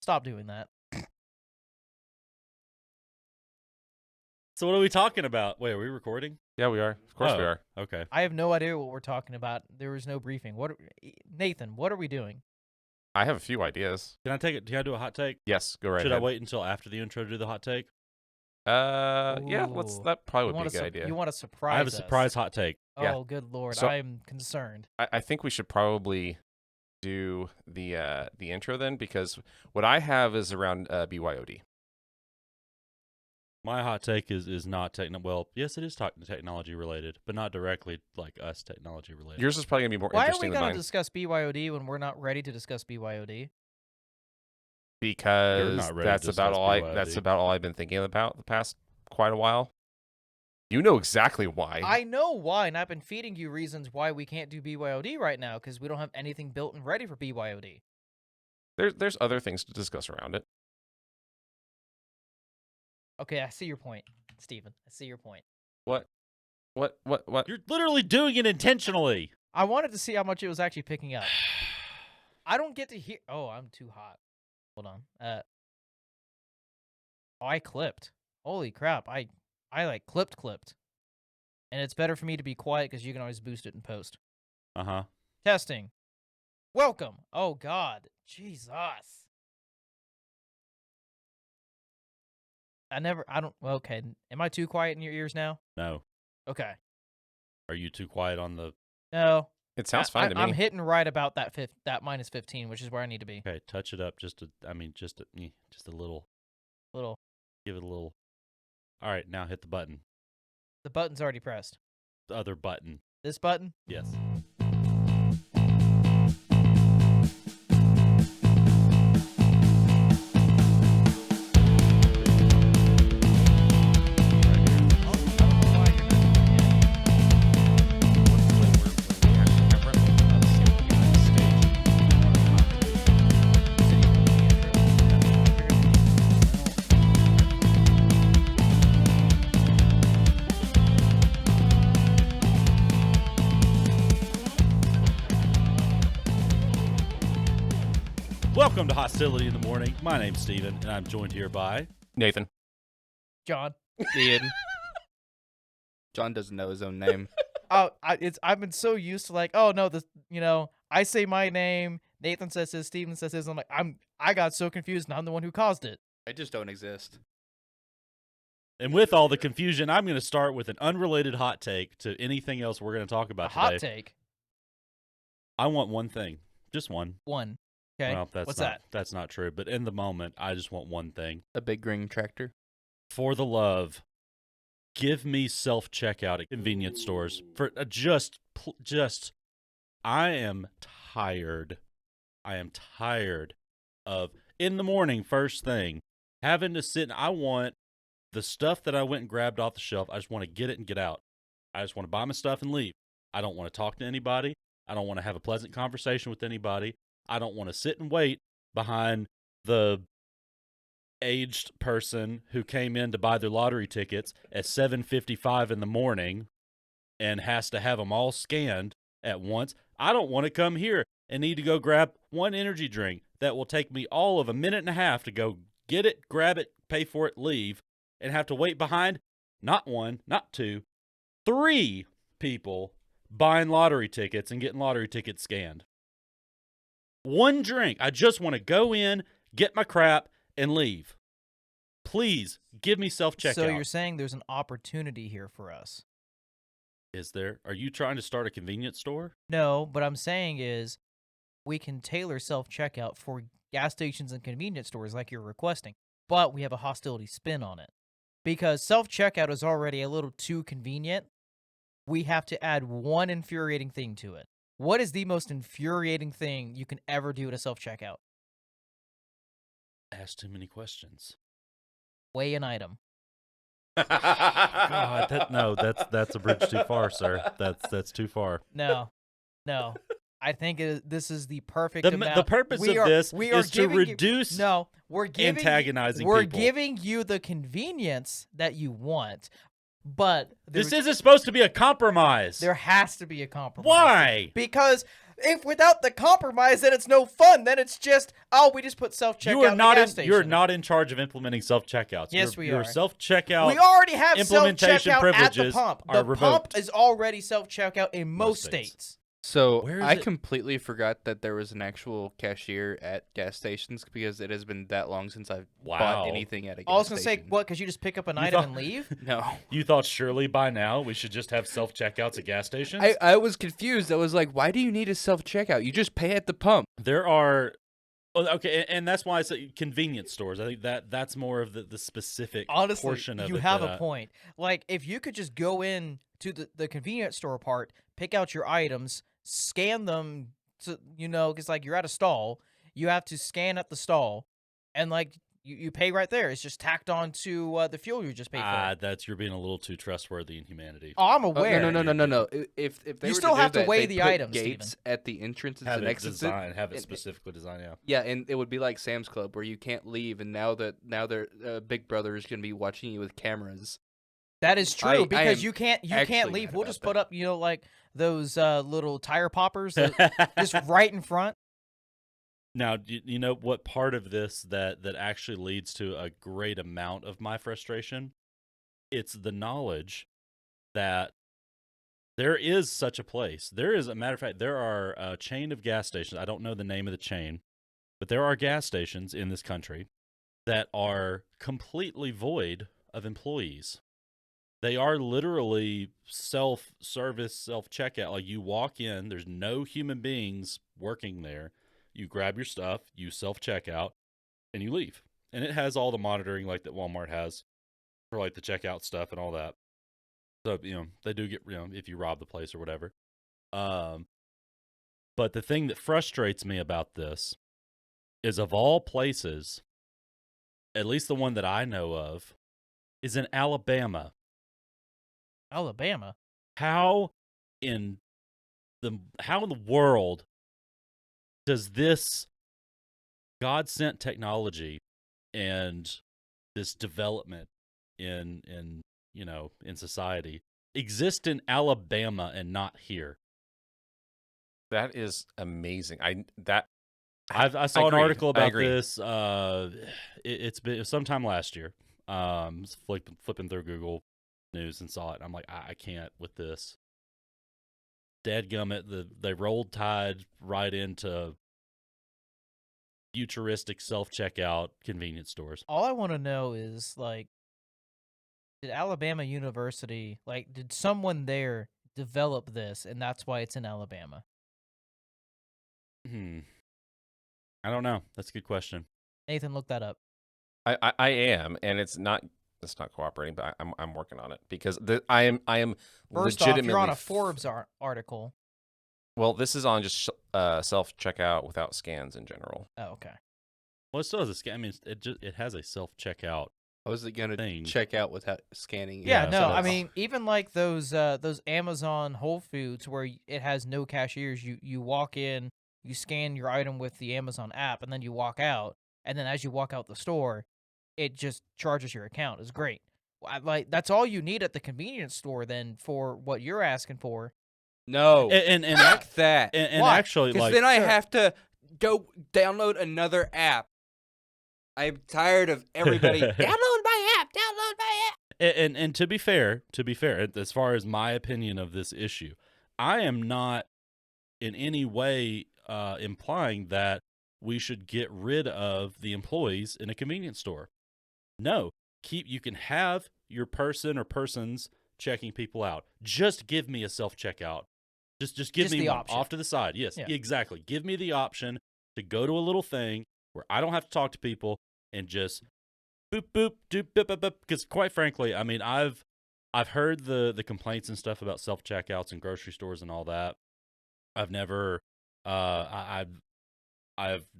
Stop doing that. So what are we talking about? Wait, are we recording? Yeah, we are. Of course we are. Okay. I have no idea what we're talking about. There was no briefing. Nathan, what are we doing? I have a few ideas. Can I take it? Can I do a hot take? Yes, go right Should ahead. I wait until after the intro to do the hot take? Yeah, Ooh. that probably would be a good idea. You want to surprise I have a us. surprise hot take. Yeah. Oh, good lord. So- I'm concerned. I think we should probably do the intro then, because what I have is around BYOD. My hot take is not well, yes, it is technology related, but not directly like us technology related. Yours is probably gonna be more Why are we interesting than going to mine discuss BYOD when we're not ready to discuss BYOD? because not ready to that's about discuss all BYOD. that's about all I've been thinking about the past quite a while. You know exactly why. I know why, and I've been feeding you reasons why we can't do BYOD right now, because we don't have anything built and ready for BYOD. There's other things to discuss around it. Okay, I see your point, Steven. I see your point. What? You're literally doing it intentionally. I wanted to see how much it was actually picking up. I don't get to hear. Oh, I'm too hot. Hold on. Oh, I clipped. Holy crap! I like clipped, and it's better for me to be quiet because you can always boost it in post. Uh-huh. Testing. Welcome. Oh God, Jesus. Okay. Am I too quiet in your ears now? No. Okay. Are you too quiet on the No. It sounds fine to me. I'm hitting right about that minus 15, which is where I need to be. Okay, touch it up just a little. Little. Give it a little. All right, now hit the button. The button's already pressed. The other button. This button? Yes. Welcome to Hostility in the Morning. My name's Steven, and I'm joined here by Nathan. John. Ian. John doesn't know his own name. I've been so used to like, oh no, I say my name, Nathan says his, Steven says his. I'm like, I got so confused, and I'm the one who caused it. I just don't exist. And with all the confusion, I'm going to start with an unrelated hot take to anything else we're going to talk about A today. hot take. I want one thing. Just one. One. Okay. Well, What's that? That's not true. But in the moment, I just want one thing. A big green tractor. For the love, give me self-checkout at convenience stores. For just, I am tired. I am tired of, in the morning, first thing, having to sit. I want the stuff that I went and grabbed off the shelf. I just want to get it and get out. I just want to buy my stuff and leave. I don't want to talk to anybody. I don't want to have a pleasant conversation with anybody. I don't want to sit and wait behind the aged person who came in to buy their lottery tickets at 7:55 in the morning and has to have them all scanned at once. I don't want to come here and need to go grab one energy drink that will take me all of a minute and a half to go get it, grab it, pay for it, leave, and have to wait behind not one, not two, 3 people buying lottery tickets and getting lottery tickets scanned. One drink. I just want to go in, get my crap, and leave. Please give me self-checkout. So you're saying there's an opportunity here for us? Is there? Are you trying to start a convenience store? No, but I'm saying is we can tailor self-checkout for gas stations and convenience stores like you're requesting, but we have a hostility spin on it. Because self-checkout is already a little too convenient, we have to add one infuriating thing to it. What is the most infuriating thing you can ever do at a self-checkout? Ask too many questions. Weigh an item. God, that's a bridge too far, sir. That's too far. No. I think this is the perfect amount. The purpose of this is to reduce antagonizing We're people. giving you the convenience that you want, but This isn't supposed to be a compromise. there has to be a compromise. Why? Because If without the compromise, then it's no fun. Then it's just, oh, we just put self-checkout You are in not the gas station. you're not in charge of implementing self-checkouts. Yes, we your are. self-checkout We already have implementation self-checkout at the privileges pump. are The revoked. pump is already self-checkout in Most most states. states. So Where is I it? completely forgot that there was an actual cashier at gas stations because it has been that long since I've Wow. bought anything at a gas I was going to say, station. what, because you just pick up an You item thought- and leave? No. You thought surely by now we should just have self-checkouts at gas stations? I was confused. I was like, why do you need a self-checkout? You just pay at the pump. There are okay, and that's why I say convenience stores. I think that's more of the specific Honestly, portion of you it. have that a point. Like, if you could just go in to the convenience store part, pick out your items, scan them, to, because, like, you're at a stall, you have to scan at the stall, and, like, you pay right there. It's just tacked on to the fuel you just paid for. that's you're being a little too trustworthy in humanity. Oh, I'm Oh, aware. no. If they You were still to do have to that, weigh they'd the put items, gates at the entrances Have and it exits. designed, have it and- specifically designed. Yeah. Yeah, and it would be like Sam's Club where you can't leave, and now their Big Brother is going to be watching you with cameras. That is I true, because am you can't actually leave. mad We'll about just put that. up, like, those little tire poppers that, just right in front. Now, you know what part of this that actually leads to a great amount of my frustration? It's the knowledge that there is such a place. There is, a matter of fact, there are a chain of gas stations. I don't know the name of the chain, but there are gas stations in this country that are completely void of employees. They are literally self-service, self-checkout. Like, you walk in, there's no human beings working there. You grab your stuff, you self-checkout, and you leave. And it has all the monitoring like that Walmart has for like the checkout stuff and all that. So, they do get, if you rob the place or whatever. But the thing that frustrates me about this is, of all places, at least the one that I know of, is in Alabama. Alabama. How in the world does this God-sent technology and this development in society exist in Alabama and not here? That is amazing. I saw an agree. article I about agree. this. It's been sometime last year. Flipping through Google News and saw it. And I'm like, I can't with this. Dadgummit, they rolled Tide right into futuristic self-checkout convenience stores. All I want to know is, like, did Alabama University, like, did someone there develop this, and that's why it's in Alabama? I don't know. That's a good question. Nathan, look that up. I am, and it's not cooperating, but I'm working on it because I am First off, legitimately you're on a Forbes article. Well, this is on just self checkout without scans in general. Oh, okay. Well, it still has a scan. I mean, it has a self-checkout. How is it going to Thing. check out without scanning? Yeah, Yeah, no, so I that's- mean, even like those Amazon Whole Foods where it has no cashiers, you walk in, you scan your item with the Amazon app, and then you walk out, and then as you walk out the store, it just charges your account. It's great. Like, that's all you need at the convenience store then for what you're asking for. No. And Fuck that. and Why? actually, Because like, then I have to go download another app. I'm tired of everybody download my app. Download my app. and to be fair, as far as my opinion of this issue, I am not in any way implying that we should get rid of the employees in a convenience store. No, you can have your person or persons checking people out. Just give me a self-checkout. Just give Just me the one option. off to the side. Yes, Yeah. exactly. Give me the option to go to a little thing where I don't have to talk to people and just boop boop doop boop boop boop. Because quite frankly, I mean, I've heard the complaints and stuff about self-checkouts in grocery stores and all that. I've never I've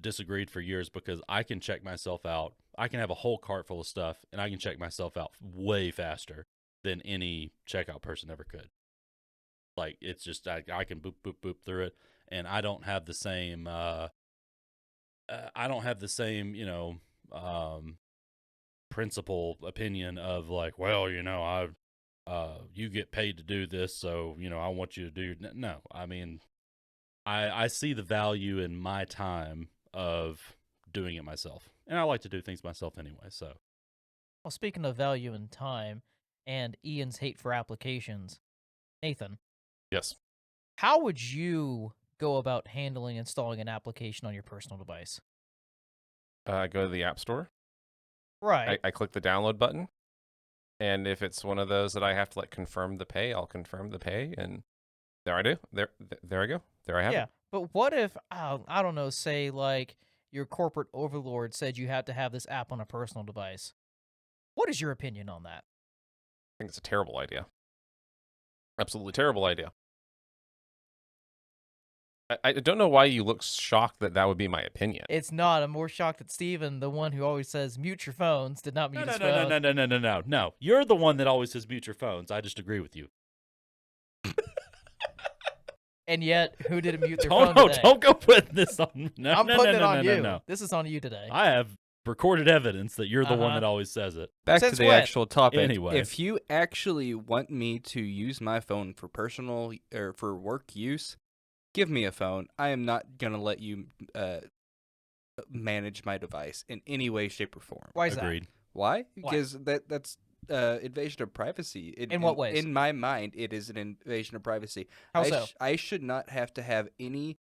disagreed for years because I can check myself out. I can have a whole cart full of stuff and I can check myself out way faster than any checkout person ever could. Like, it's just I can boop boop boop through it, and I don't have the same principle opinion of like, well, you get paid to do this, so I want you to do. No, I mean, I see the value in my time of doing it myself. And I like to do things myself anyway, so. Well, speaking of value and time and Ian's hate for applications, Nathan, Yes. how would you go about handling installing an application on your personal device? Go to the App Store. Right. I click the download button. And if it's one of those that I have to like confirm the pay, I'll confirm the pay, and there I do. There I go. There I have Yeah, it. but what if, I don't know, say like your corporate overlord said you have to have this app on a personal device? What is your opinion on that? I think it's a terrible idea. Absolutely terrible idea. I don't know why you look shocked that that would be my opinion. It's not. I'm more shocked that Steven, the one who always says mute your phones, did not mute his phone. No. You're the one that always says mute your phones. I just agree with you. And yet, who didn't mute their phone today? Don't go putting this on. No, I'm no, putting no, it no, on no, you. no. This is on you today. I have recorded evidence that you're the one Uh-huh. that always says it. Back Since to the when? actual topic. Anyway. If you actually want me to use my phone for personal or for work use, give me a phone. I am not gonna let you manage my device in any way, shape, or form. Why is Agreed. Why? Why? Because that's invasion of privacy. In what ways? In my mind, it is an invasion of privacy. How so? I should not have to have any,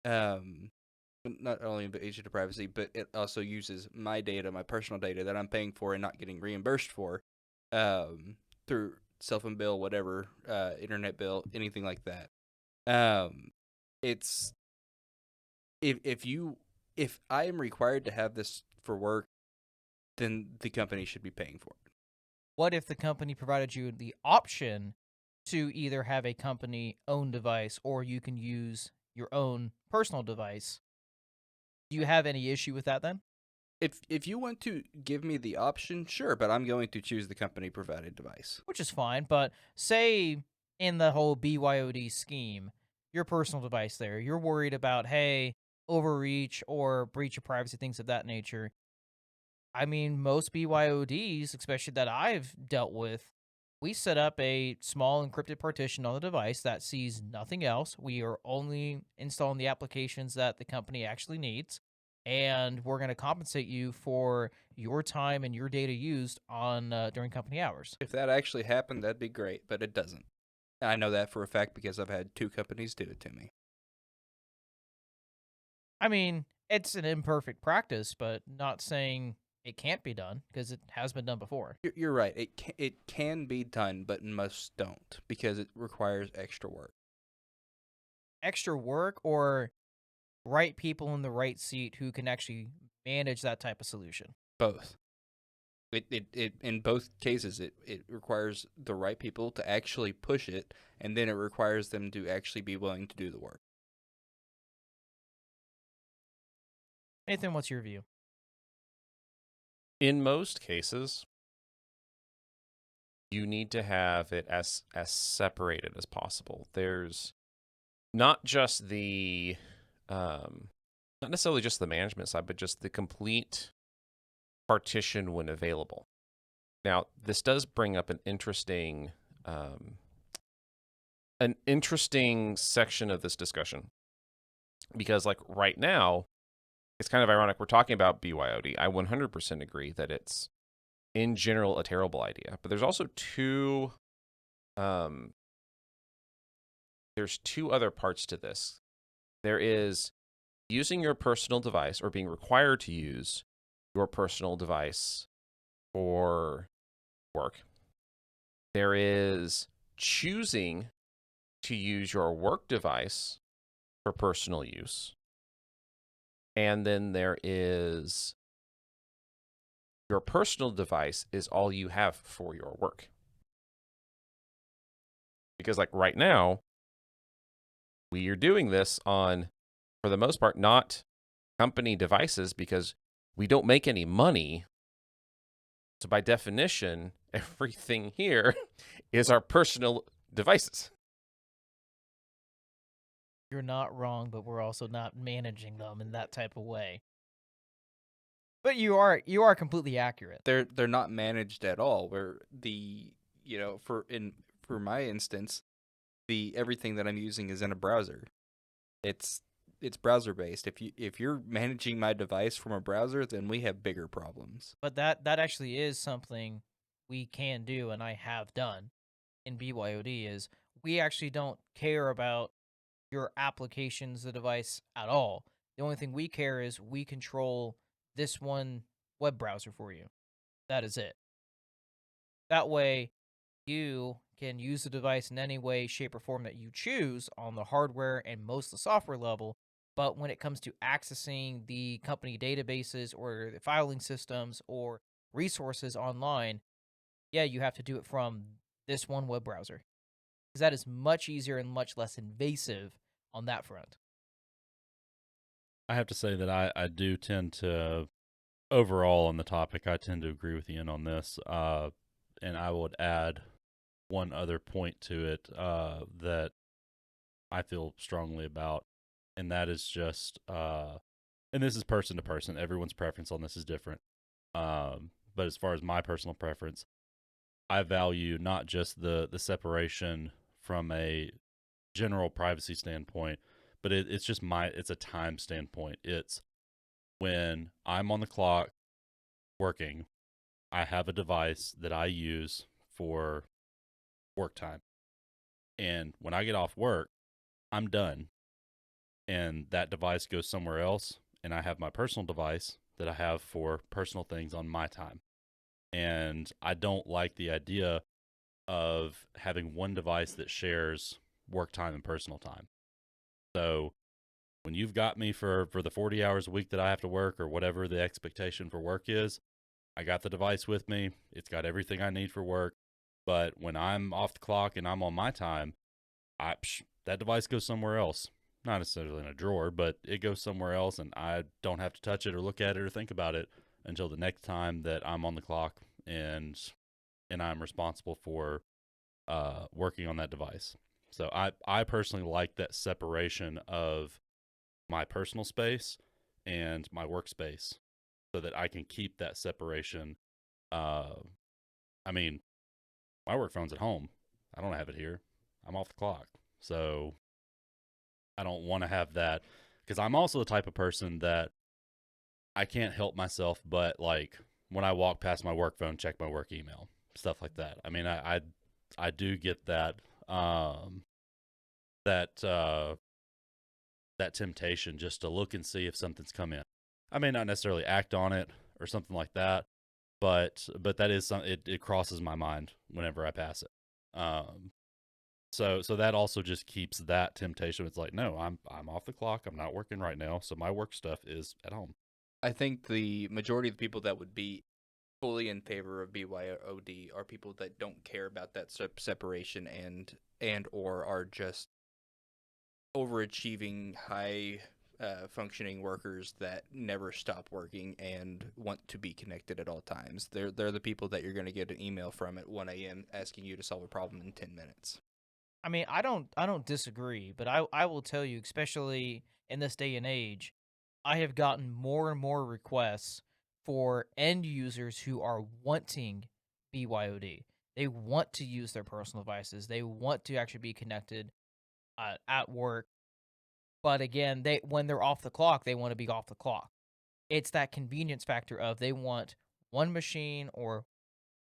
not only invasion of privacy, but it also uses my data, my personal data that I'm paying for and not getting reimbursed for, through cell phone bill, whatever, internet bill, anything like that. It's if I am required to have this for work, then the company should be paying for it. What if the company provided you the option to either have a company-owned device or you can use your own personal device? Do you have any issue with that then? If you want to give me the option, sure, but I'm going to choose the company provided device. Which is fine, but say in the whole BYOD scheme, your personal device there, you're worried about, hey, overreach or breach of privacy, things of that nature. I mean, most BYODs, especially that I've dealt with, we set up a small encrypted partition on the device that sees nothing else. We are only installing the applications that the company actually needs, and we're going to compensate you for your time and your data used on during company hours. If that actually happened, that'd be great, but it doesn't. I know that for a fact because I've had 2 companies do it to me. I mean, it's an imperfect practice, but not saying it can't be done because it has been done before. You're right. It can be done, but most don't because it requires extra work. Extra work or right people in the right seat who can actually manage that type of solution. Both. It in both cases it requires the right people to actually push it, and then it requires them to actually be willing to do the work. Nathan, what's your view? In most cases, you need to have it as separated as possible. There's not just the not necessarily just the management side, but just the complete partition when available. Now, this does bring up an interesting section of this discussion, because like right now, it's kind of ironic we're talking about BYOD. I 100% agree that it's in general a terrible idea, but there's also two other parts to this. There is using your personal device or being required to use your personal device for work. There is choosing to use your work device for personal use. And then there is your personal device is all you have for your work. Because like right now, we are doing this on, for the most part, not company devices because we don't make any money. So by definition, everything here is our personal devices. You're not wrong, but we're also not managing them in that type of way. But you are completely accurate. They're not managed at all. Where for my instance, the everything that I'm using is in a browser. It's browser based. If you're managing my device from a browser, then we have bigger problems. But that actually is something we can do, and I have done in BYOD. Is we actually don't care about your applications, the device at all. The only thing we care is we control this one web browser for you. That is it. That way, you can use the device in any way, shape, or form that you choose on the hardware and most of the software level. But when it comes to accessing the company databases or the filing systems or resources online, yeah, you have to do it from this one web browser. Because that is much easier and much less invasive on that front. I have to say that I do tend to, overall on the topic, I tend to agree with Ian on this. And I would add one other point to it that I feel strongly about, and that is just, and this is person to person. Everyone's preference on this is different. But as far as my personal preference, I value not just the separation from a general privacy standpoint, but it's just it's a time standpoint. It's when I'm on the clock working, I have a device that I use for work time. And when I get off work, I'm done. And that device goes somewhere else. And I have my personal device that I have for personal things on my time. And I don't like the idea of having one device that shares work time and personal time. So when you've got me for the 40 hours a week that I have to work or whatever the expectation for work is, I got the device with me. It's got everything I need for work. But when I'm off the clock and I'm on my time, that device goes somewhere else. Not necessarily in a drawer, but it goes somewhere else, and I don't have to touch it or look at it or think about it until the next time that I'm on the clock and I'm responsible for working on that device. So I personally like that separation of my personal space and my workspace so that I can keep that separation. I mean, my work phone's at home. I don't have it here. I'm off the clock. So I don't want to have that because I'm also the type of person that I can't help myself but like when I walk past my work phone, check my work email, stuff like that. I mean, I do get that that that temptation just to look and see if something's come in. I may not necessarily act on it or something like that, but that is something it crosses my mind whenever I pass it. So that also just keeps that temptation. It's like, no, I'm off the clock. I'm not working right now, so my work stuff is at home. I think the majority of the people that would be fully in favor of BYOD are people that don't care about that separation and or are just overachieving high functioning workers that never stop working and want to be connected at all times. They're the people that you're going to get an email from at 1 a.m. asking you to solve a problem in 10 minutes. I mean, I don't disagree, but I will tell you, especially in this day and age, I have gotten more and more requests for end users who are wanting BYOD. They want to use their personal devices. They want to actually be connected at work. But again, they when they're off the clock, they want to be off the clock. It's that convenience factor of they want one machine or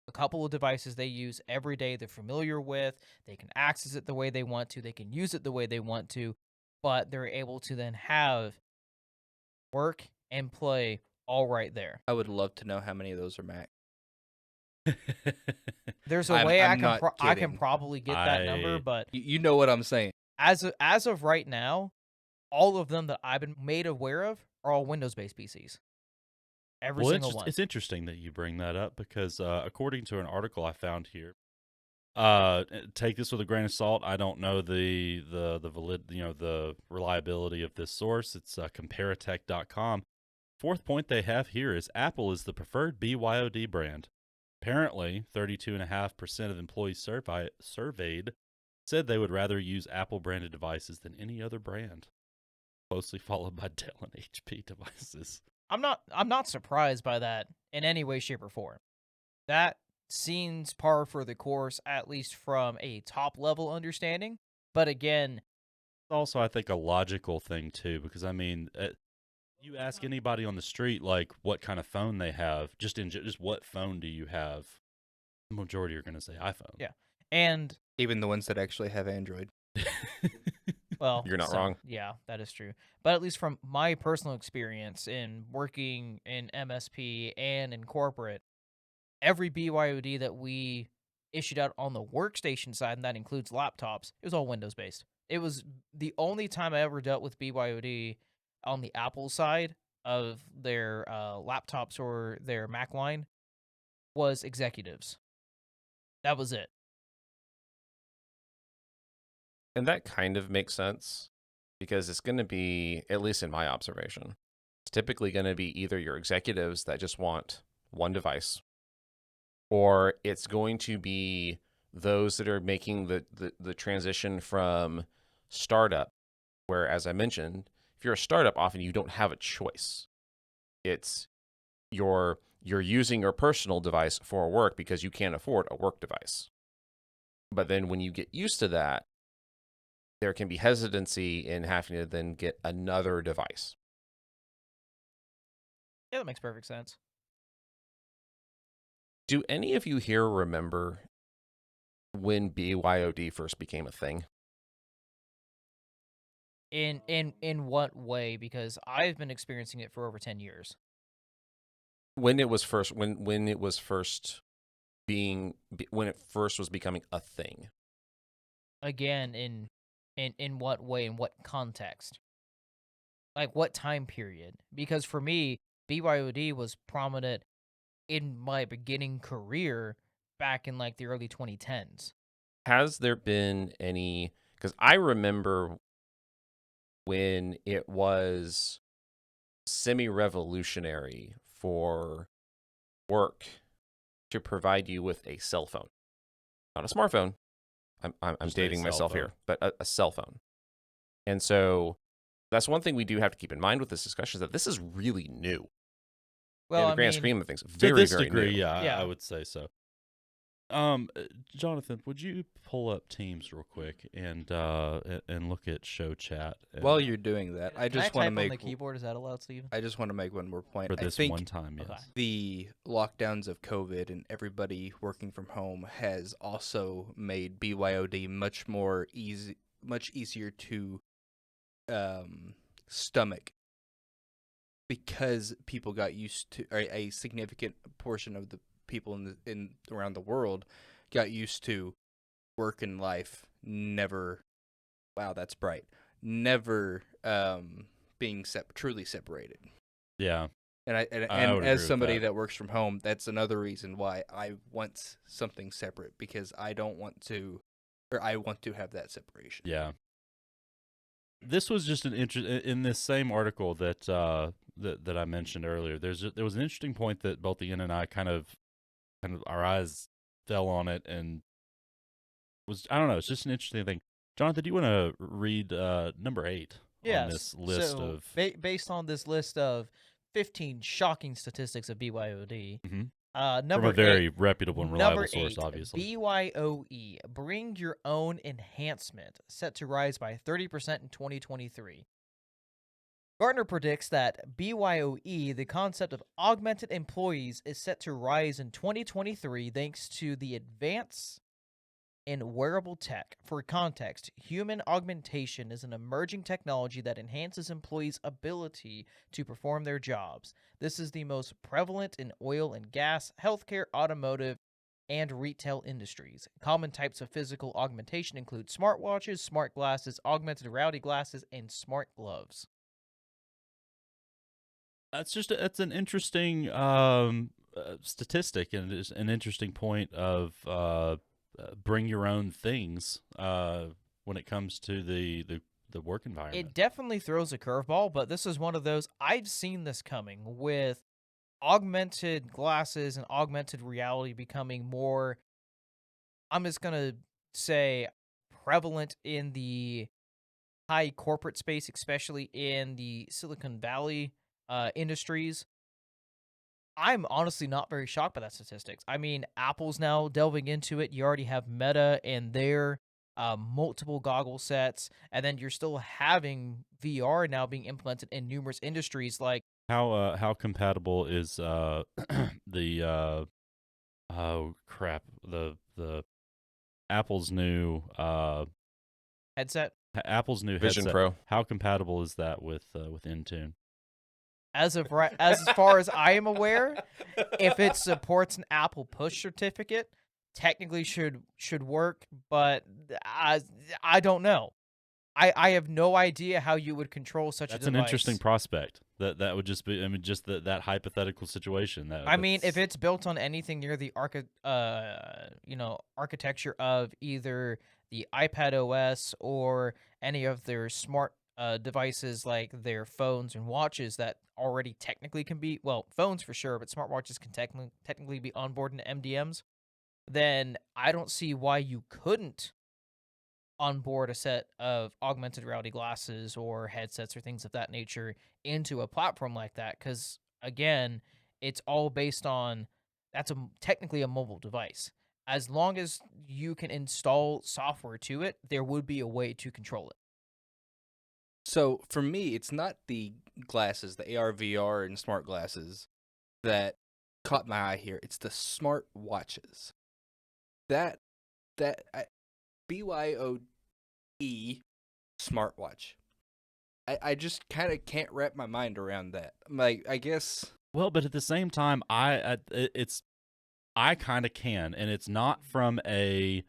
a couple of devices they use every day they're familiar with. They can access it the way they want to. They can use it the way they want to, but they're able to then have work and play all right there. I would love to know how many of those are Mac. There's a I'm way not I can kidding. probably get that number, I- but You know what I'm saying. as of right now, all of them that I've been made aware of are all Windows-based PCs. Every Well, single one. it's interesting that you bring that up because according to an article I found here, take this with a grain of salt. I don't know the the reliability of this source. It's comparatech.com. Fourth point they have here is Apple is the preferred BYOD brand. Apparently, 32.5% of employees surveyed said they would rather use Apple branded devices than any other brand, closely followed by Dell and HP devices. I'm not surprised by that in any way, shape, or form. That seems par for the course, at least from a top level understanding. But again, also, I think, a logical thing too, because I mean, you ask anybody on the street like what kind of phone they have, just what phone do you have? The majority are going to say iPhone. Yeah. And Even the ones that actually have Android. well, You're not some, wrong. yeah, that is true. But at least from my personal experience in working in MSP and in corporate, every BYOD that we issued out on the workstation side, and that includes laptops, it was all Windows based. It was the only time I ever dealt with BYOD on the Apple side of their laptops or their Mac line was executives. That was it. And that kind of makes sense because it's going to be, at least in my observation, it's typically going to be either your executives that just want one device, or it's going to be those that are making the transition from startup, where, as I mentioned, if you're a startup, often you don't have a choice. It's you're using your personal device for work because you can't afford a work device. But then when you get used to that, there can be hesitancy in having to then get another device. Yeah, that makes perfect sense. Do any of you here remember when BYOD first became a thing? In what way? Because I've been experiencing it for over 10 years. When it was first when it was first when it first was becoming a thing? Again, in what way, in what context? Like what time period? Because for me, BYOD was prominent in my beginning career back in like the early 2010s. Has there been any, because I remember when it was semi-revolutionary for work to provide you with a cell phone, not a smartphone. I'm Just a dating cell myself phone. here, but a cell phone. And so that's one thing we do have to keep in mind with this discussion, is that this is really new Well, in the I grand mean, scheme of things. To Very, this very degree, new. yeah, Yeah. I would say so. Jonathan, would you pull up Teams real quick and look at show chat While you're doing that, I can I just want to type on the make keyboard? Is that allowed, Steven? I just want to make one more point. for I this think one time? Yes. Okay. the lockdowns of COVID and everybody working from home has also made BYOD much easier to stomach, because people got used to, or a significant portion of the people in around the world got used to work and life never. Wow, that's bright. Never being truly separated. Yeah. And I and would agree as with somebody that. that works from home, that's another reason why I want something separate, because I don't want to, or I want to have that separation. Yeah. This was just an in this same article that that I mentioned earlier. There was an interesting point that both Ian and I kind of our eyes fell on it, and was, I don't know, it's just an interesting thing. Jonathan, do you want to read number 8 on this list so, of based on this list of 15 shocking statistics of BYOD, Mhm. from number a very 8, reputable and number reliable source, 8, obviously. BYOE, bring your own enhancement, set to rise by 30% in 2023. Gartner predicts that BYOE, the concept of augmented employees, is set to rise in 2023 thanks to the advance in wearable tech. For context, human augmentation is an emerging technology that enhances employees' ability to perform their jobs. This is the most prevalent in oil and gas, healthcare, automotive, and retail industries. Common types of physical augmentation include smartwatches, smart glasses, augmented reality glasses, and smart gloves. That's an interesting statistic, and it's an interesting point of bring your own things when it comes to the work environment. It definitely throws a curveball, but this is one of those, I've seen this coming with augmented glasses and augmented reality becoming more, I'm just going to say, prevalent in the high corporate space, especially in the Silicon Valley industries. I'm honestly not very shocked by that statistics. I mean, Apple's now delving into it. You already have Meta and their multiple goggle sets, and then you're still having VR now being implemented in numerous industries. Like, How compatible is the oh crap, the Apple's new headset, Apple's new Vision headset? Pro. How compatible is that with Intune? as far as I am aware, if it supports an Apple push certificate, technically should work, but I don't know. I have no idea how you would control such That's a an device. interesting prospect. That would just be, I mean, just that hypothetical situation. I mean, if it's built on anything near the architecture of either the iPad OS or any of their smart devices like their phones and watches that already technically can be, well, phones for sure, but smartwatches can technically be onboard in MDMs, then I don't see why you couldn't onboard a set of augmented reality glasses or headsets or things of that nature into a platform like that. Because again, it's all based on technically a mobile device. As long as you can install software to it, there would be a way to control it. So for me, it's not the glasses, the AR, VR, and smart glasses that caught my eye here. It's the smart watches. BYOD smartwatch. I just kind of can't wrap my mind around that. Like, I guess. well, but at the same time, I kind of can, and it's not from a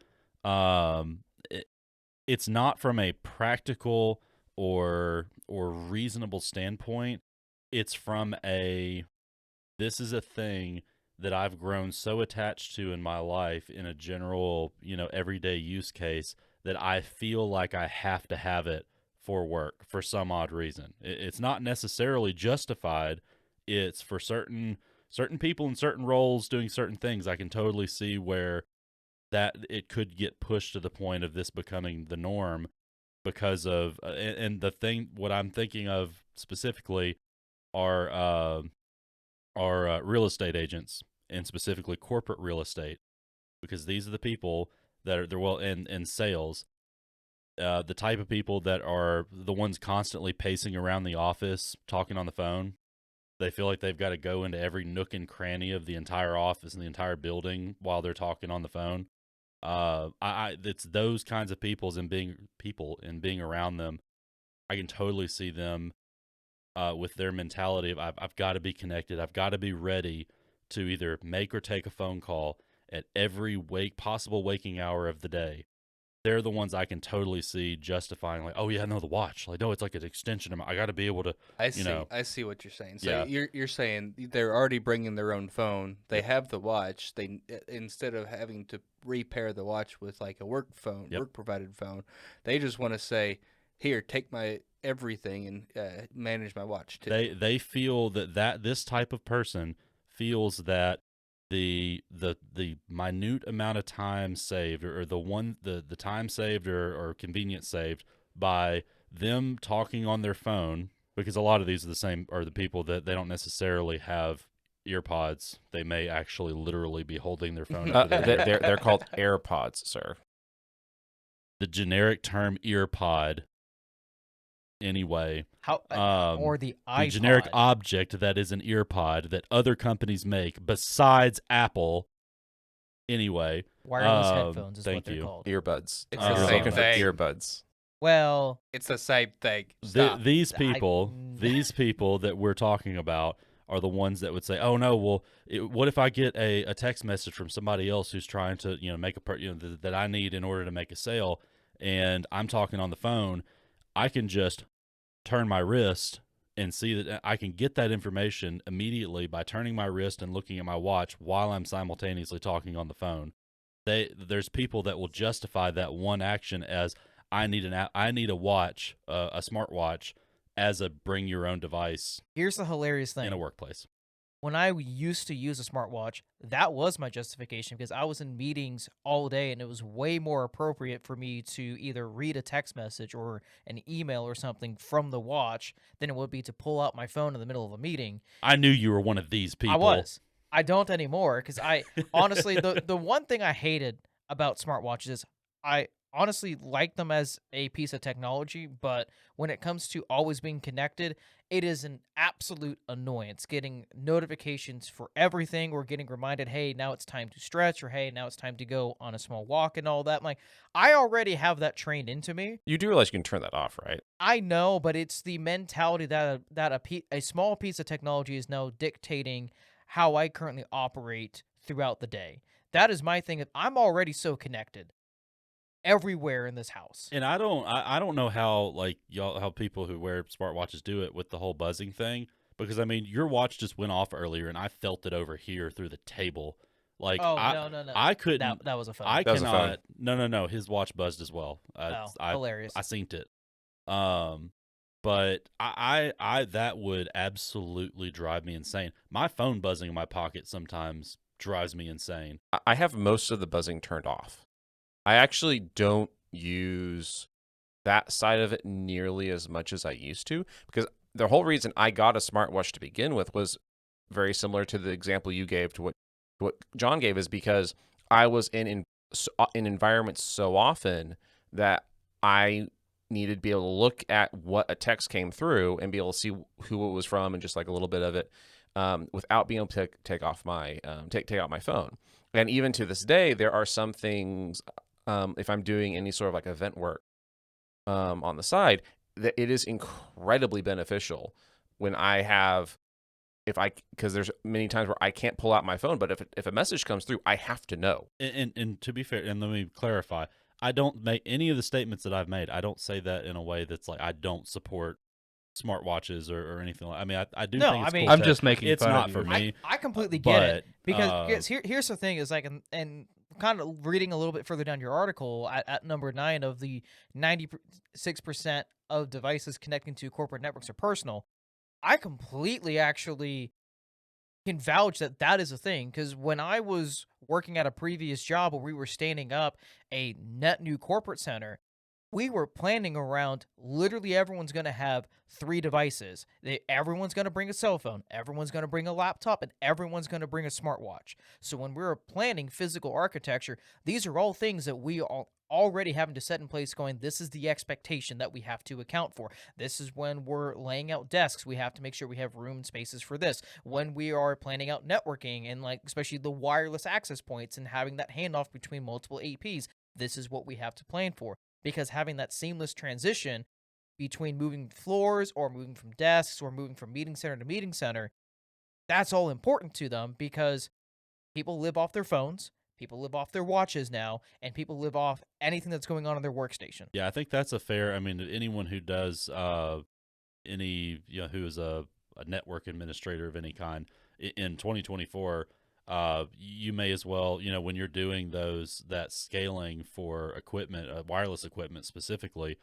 it's not from a practical or reasonable standpoint. It's from a, this is a thing that I've grown so attached to in my life in a general, everyday use case, that I feel like I have to have it for work for some odd reason. It's not necessarily justified. It's for certain people in certain roles doing certain things. I can totally see where that it could get pushed to the point of this becoming the norm because of and the thing, what I'm thinking of specifically are real estate agents, and specifically corporate real estate, because these are the people that are, they're well in sales, the type of people that are the ones constantly pacing around the office talking on the phone. They feel like they've got to go into every nook and cranny of the entire office and the entire building while they're talking on the phone. It's those kinds of peoples and being around them. I can totally see them with their mentality of I've got to be connected. I've got to be ready to either make or take a phone call at every possible waking hour of the day. They're the ones I can totally see justifying, like, oh yeah, no, the watch. Like, no, it's like an extension of I got to be able to. I see what you're saying. So Yeah. you're saying they're already bringing their own phone. They have the watch. They, instead of having to repair the watch with like a work phone, Yep. work provided phone, they just want to say, "Here, take my everything and manage my watch too." They feel that this type of person feels that the minute amount of time saved, or the time saved or convenience saved by them talking on their phone, because a lot of these are the people that they don't necessarily have ear pods. They may actually literally be holding their phone up to their ear. They're called AirPods, sir. The generic term ear pod, anyway. How or the iPod. The generic object that is an ear pod that other companies make besides Apple. Anyway, wireless headphones is thank what they're you. called. Earbuds. It's the You're same looking for thing. earbuds. Well, It's the same thing. Stop. These I- people, these people that we're talking about are the ones that would say, "Oh no, well, what if I get a text message from somebody else who's trying to, make that I need in order to make a sale, and I'm talking on the phone, I can just turn my wrist and see that I can get that information immediately by turning my wrist and looking at my watch while I'm simultaneously talking on the phone." There's people that will justify that one action as I need a watch, a smartwatch, as a bring your own device here's the hilarious thing. in a workplace. When I used to use a smartwatch, that was my justification because I was in meetings all day and it was way more appropriate for me to either read a text message or an email or something from the watch than it would be to pull out my phone in the middle of a meeting. I knew you were one of these people. I was. I don't anymore because I honestly the one thing I hated about smartwatches is honestly like them as a piece of technology, but when it comes to always being connected, it is an absolute annoyance getting notifications for everything or getting reminded, hey, now it's time to stretch, or hey, now it's time to go on a small walk and all that. I'm like, I already have that trained into me. You do realize you can turn that off, right? I know, but it's the mentality that a small piece of technology is now dictating how I currently operate throughout the day. That is my thing. I'm already so connected everywhere in this house. And I don't know how like y'all how people who wear smartwatches do it with the whole buzzing thing, because I mean your watch just went off earlier and I felt it over here through the table. Like Oh, no. I couldn't That was a phone. I That was a phone. cannot no his watch buzzed as well. Oh, I hilarious. I synced it. But I that would absolutely drive me insane. My phone buzzing in my pocket sometimes drives me insane. I have most of the buzzing turned off. I actually don't use that side of it nearly as much as I used to, because the whole reason I got a smartwatch to begin with was very similar to the example you gave to what John gave, is because I was in environments so often that I needed to be able to look at what a text came through and be able to see who it was from and just like a little bit of it, without being able to take out my phone. And even to this day, there are some things, if I'm doing any sort of like event work on the side, that it is incredibly beneficial when I have, because there's many times where I can't pull out my phone, but if a message comes through, I have to know. And to be fair, and let me clarify, I don't make any of the statements that I've made. I don't say that in a way that's like I don't support smartwatches or anything like. I mean, I do No, think it's I mean- cool I'm tech. just making It's fun not of for you. me. I completely get it because but, here's the thing is like and kind of reading a little bit further down your article at number 9 of the 96% of devices connecting to corporate networks are personal. I completely actually can vouch that that is a thing because when I was working at a previous job where we were standing up a net new corporate center, we were planning around literally everyone's going to have 3 devices. Everyone's going to bring a cell phone, everyone's going to bring a laptop, and everyone's going to bring a smartwatch. So when we were planning physical architecture, these are all things that we are already having to set in place going, this is the expectation that we have to account for. This is when we're laying out desks, we have to make sure we have room and spaces for this. When we are planning out networking and like especially the wireless access points and having that handoff between multiple APs, this is what we have to plan for. Because having that seamless transition between moving floors or moving from desks or moving from meeting center to meeting center, that's all important to them because people live off their phones, people live off their watches now, and people live off anything that's going on their workstation. Yeah, I think that's a fair. I mean, anyone who does who is a network administrator of any kind in 2024, you may as well, when you're doing that scaling for equipment, wireless equipment specifically,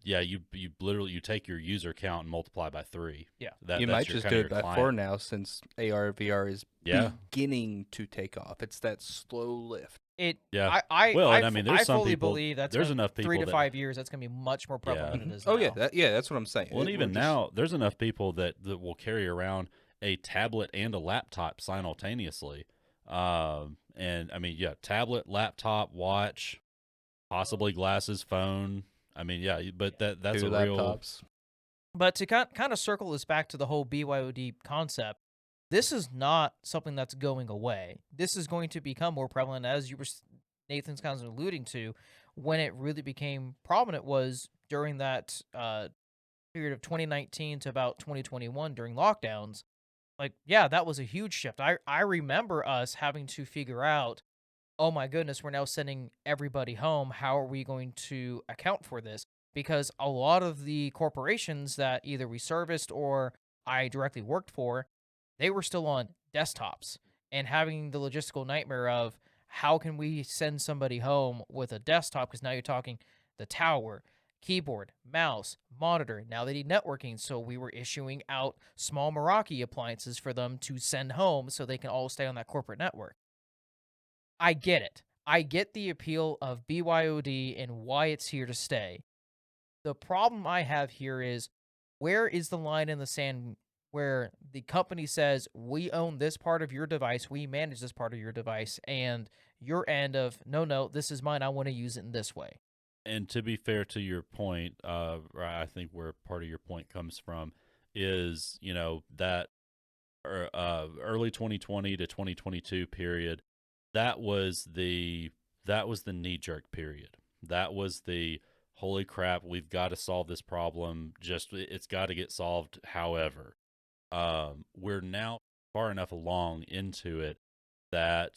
you literally you take your user count and multiply by 3. Yeah. You That's might your just kinda do your it by client. 4 now since AR VR is Yeah. beginning to take off. It's that slow lift. Yeah. I Well, I, and I mean, there's some fully people- believe that's there's gonna- enough 3 people to that- 5 years. That's gonna be much more prevalent Yeah. than it is Oh now. yeah, that's what I'm saying. Well, and We're even just- now, there's enough people that will carry around a tablet and a laptop simultaneously. And I mean, yeah, tablet, laptop, watch, possibly glasses, phone. I mean, yeah, but that's 2 a real. laptops. But to kind of circle this back to the whole BYOD concept, this is not something that's going away. This is going to become more prevalent, as you were Nathan's kind of alluding to. When it really became prominent was during that period of 2019 to about 2021 during lockdowns. Like, yeah, that was a huge shift. I remember us having to figure out, oh my goodness, we're now sending everybody home. How are we going to account for this? Because a lot of the corporations that either we serviced or I directly worked for, they were still on desktops and having the logistical nightmare of how can we send somebody home with a desktop? Because now you're talking the tower, keyboard, mouse, monitor. Now they need networking, so we were issuing out small Meraki appliances for them to send home so they can all stay on that corporate network. I get it. I get the appeal of BYOD and why it's here to stay. The problem I have here is where is the line in the sand where the company says, we own this part of your device, we manage this part of your device, and your end of, no, this is mine, I want to use it in this way. And to be fair to your point, I think where part of your point comes from is, that early 2020 to 2022 period, that was the knee jerk period. That was the holy crap, we've got to solve this problem. Just it's got to get solved. However, we're now far enough along into it that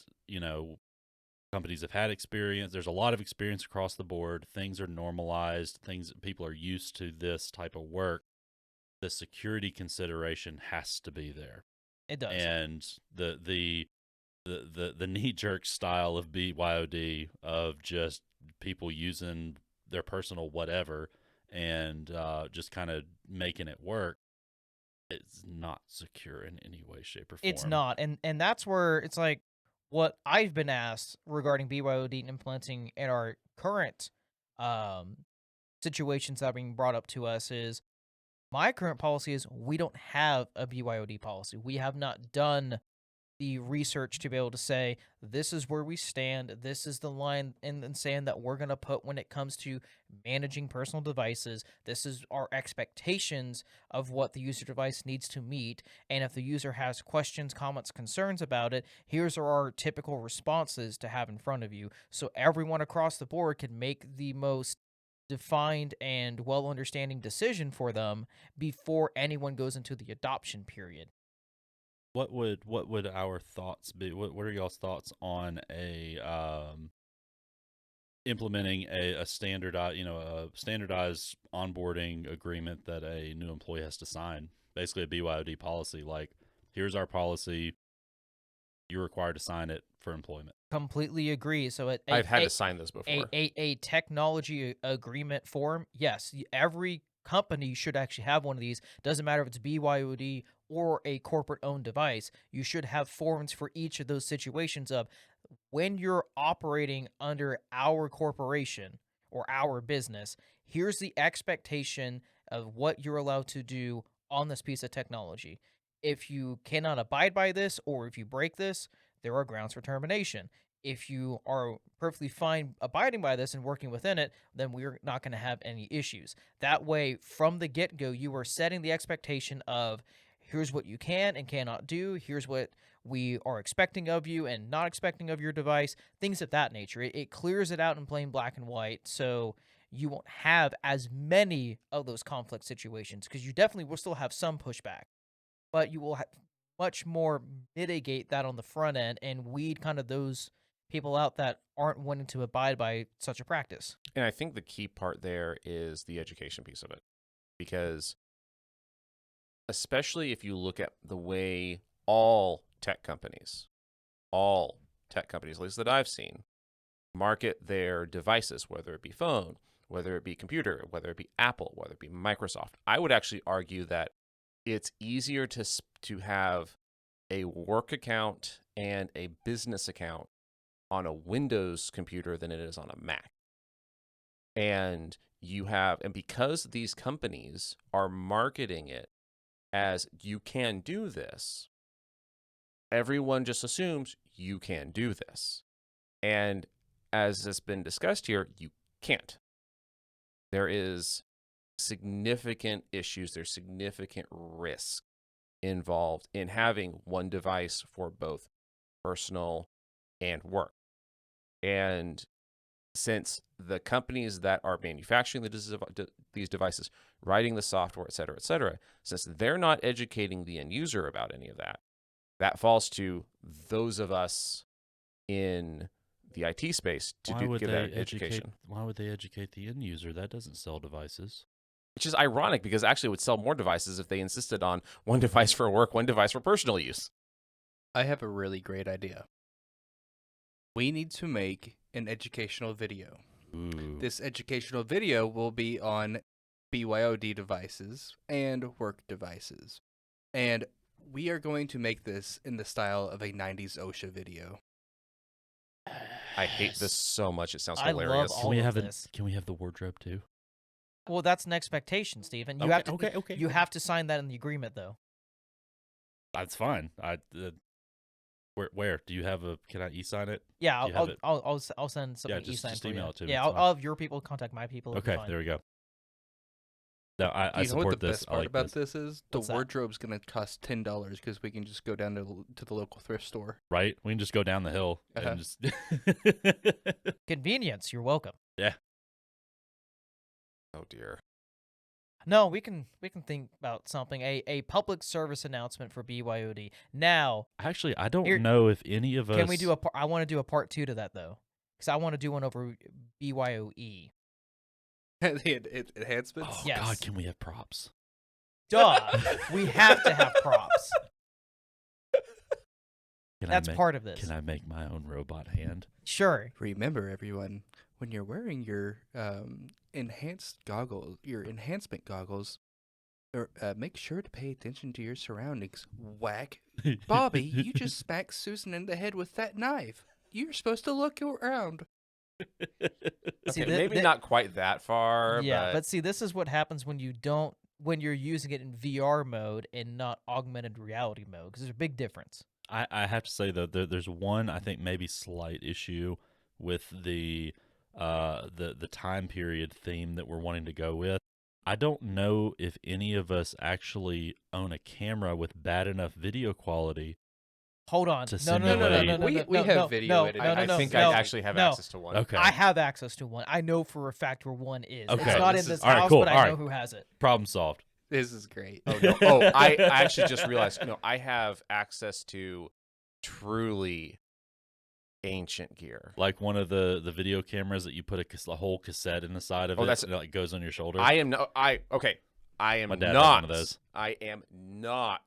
companies have had experience. There's a lot of experience across the board. Things are normalized. People are used to this type of work. The security consideration has to be there. It does. And the knee jerk style of BYOD of just people using their personal whatever and just kind of making it work, it's not secure in any way, shape, or form. It's not. And that's where it's like what I've been asked regarding BYOD and implementing in our current situations that are being brought up to us is my current policy is we don't have a BYOD policy. We have not done the research to be able to say, this is where we stand. This is the line in the sand that we're going to put when it comes to managing personal devices. This is our expectations of what the user device needs to meet. And if the user has questions, comments, concerns about it, here's our typical responses to have in front of you. So everyone across the board can make the most defined and well understanding decision for them before anyone goes into the adoption period. What would our thoughts be? What are y'all's thoughts on implementing a standardized onboarding agreement that a new employee has to sign? Basically, a BYOD policy. Like, here's our policy. You're required to sign it for employment. Completely agree. So I've had to sign this before. A technology agreement form, yes, every company should actually have one of these. Doesn't matter if it's BYOD or a corporate-owned device. You should have forms for each of those situations of when you're operating under our corporation or our business, here's the expectation of what you're allowed to do on this piece of technology. If you cannot abide by this or if you break this, there are grounds for termination. If you are perfectly fine abiding by this and working within it, then we're not going to have any issues. That way, from the get-go, you are setting the expectation of here's what you can and cannot do, here's what we are expecting of you and not expecting of your device, things of that nature. It clears it out in plain black and white, so you won't have as many of those conflict situations, because you definitely will still have some pushback, but you will much more mitigate that on the front end and weed kind of those people out that aren't wanting to abide by such a practice. And I think the key part there is the education piece of it, because especially if you look at the way all tech companies, at least that I've seen, market their devices, whether it be phone, whether it be computer, whether it be Apple, whether it be Microsoft, I would actually argue that it's easier to have a work account and a business account on a Windows computer than it is on a Mac. And because these companies are marketing it as you can do this, everyone just assumes you can do this. And as has been discussed here, you can't. There is significant issues, there's significant risk involved in having one device for both personal and work. And since the companies that are manufacturing these devices, writing the software, et cetera, since they're not educating the end user about any of that, that falls to those of us in the IT space to give that education. Why would they educate the end user? That doesn't sell devices. Which is ironic, because actually it would sell more devices if they insisted on one device for work, one device for personal use. I have a really great idea. We need to make an educational video. Ooh. This educational video will be on BYOD devices and work devices. And we are going to make this in the style of a 90s OSHA video. I hate this so much. It sounds I hilarious. love Can we all have of this. Can we have the wardrobe too? Well, that's an expectation, Stephen. You Okay, have to okay. you have to sign that in the agreement, though. That's fine. Where do you have a? Can I e-sign it? Yeah, Do you have it? I'll send something Yeah, just e-sign for email you. it to me, Yeah, it's I'll, fine. I'll have your people contact my people. It'll be Okay, fine. there we go. No, Do I you know what support the this. best I part like about this. this is? The What's that? wardrobe's gonna cost $10 because we can just go down to the local thrift store. Right? We can just go down the hill Uh-huh. and just. Convenience. You're welcome. Oh dear. No, we can think about something. A public service announcement for BYOD. Now, Actually, I don't Here- know if any of us. can we do I want to do a part 2 to that though, because I want to do one over BYOE. The enhancements. Oh Yes. God, can we have props? Duh, we have to have props. Can That's I make, part of this. Can I make my own robot hand? Sure. Remember, everyone, when you're wearing your enhancement goggles, or make sure to pay attention to your surroundings. Whack, Bobby! You just smacked Susan in the head with that knife. You're supposed to look around. See, Okay, maybe not quite that far. Yeah, but see, this is what happens when you're using it in VR mode and not augmented reality mode, because there's a big difference. I have to say though, there's one I think maybe slight issue with the time period theme that we're wanting to go with. I don't know if any of us actually own a camera with bad enough video quality. Hold on. To No, no, no, no, no, simulate- no, We- no, we no, have no, video no, editing. no, no, I no, think no, I actually have no. access to one. Okay. I have access to one. I know for a fact where one is. Okay. It's not This in this is- all right, house, cool, but I all know right. who has it. Problem solved. This is great. Oh no! Oh, I actually just realized. No, I have access to truly ancient gear. Like one of the video cameras that you put a whole cassette in the side of Oh, it, that's- and it like goes on your shoulder. I am no. I am My dad had not. one of those. I am not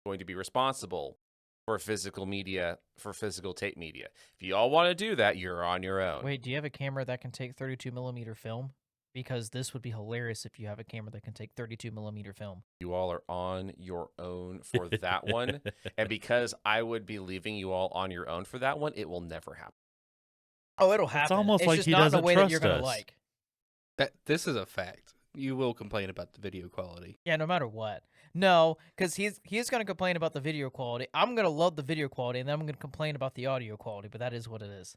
going to be responsible for physical media, for physical tape media. If you all want to do that, you're on your own. Wait, do you have a camera that can take 32 millimeter film? Because this would be hilarious if you have a camera that can take 32 millimeter film. You all are on your own for that one. And because I would be leaving you all on your own for that one, it will never happen. Oh, it'll happen. almost it's like just he not in doesn't a way that trust you're gonna us. like. This is a fact. You will complain about the video quality. Yeah, no matter what. No, because he's gonna complain about the video quality. I'm gonna love the video quality, and then I'm gonna complain about the audio quality. But that is what it is.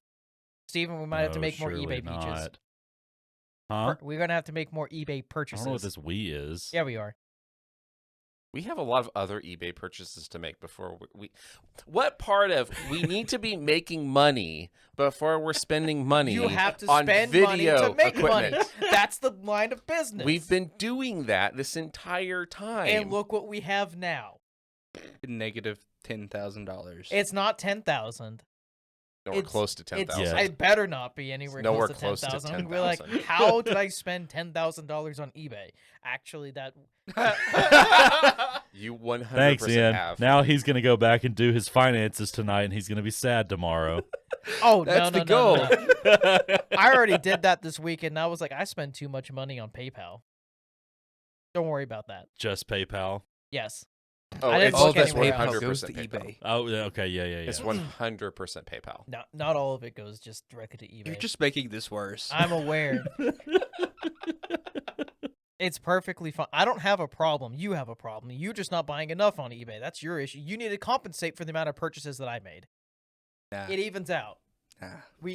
Steven, we might have to No, make more surely eBay peaches. not. Huh? We're gonna have to make more eBay I don't purchases. know what this Wii is. Yeah, we are. We have a lot of other eBay purchases to make before we what part of we need to be making money before we're spending money You have to on spend video money to make equipment? money. That's the line of business. We've been doing that this entire time. and look what we have now. Negative $10,000. It's not 10,000. Nowhere close to 10,000. Yeah. It better not be anywhere nowhere close to close to 10,000. I'm gonna be like, 10,000. how did I spend $10,000 on eBay? Actually, that You 100% Thanks, Ian. have. Now he's gonna go back and do his finances tonight, and he's gonna be sad tomorrow. oh That's no, the no, no, goal. no. I already did that this weekend. And I was like, I spend too much money on PayPal. Don't worry about that. Just PayPal. Yes. Oh, I didn't it's look that's anywhere PayPal else. goes to 100% eBay. Oh, yeah, okay, yeah. It's 100% PayPal. No, not all of it goes just directly to eBay. You're just making this worse. I'm aware. It's perfectly fine. I don't have a problem. You have a problem. You're just not buying enough on eBay. That's your issue. You need to compensate for the amount of purchases that I made. Nah, It evens out. nah.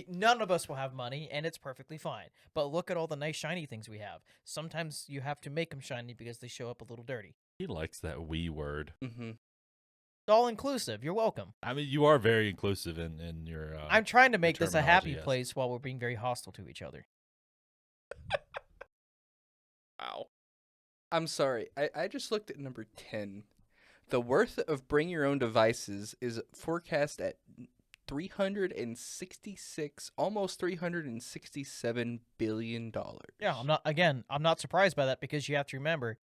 None of us will have money, and it's perfectly fine. But look at all the nice shiny things we have. Sometimes you have to make them shiny because they show up a little dirty. He likes that "we" word. Mm-hmm. It's all inclusive. You're welcome. I mean, you are very inclusive in your. I'm trying to make this a happy terminology, yes. place while we're being very hostile to each other. Wow. I'm sorry. I just looked at number 10. The worth of bring your own devices is forecast at 366, almost $367 billion. Yeah, I'm not surprised by that because you have to remember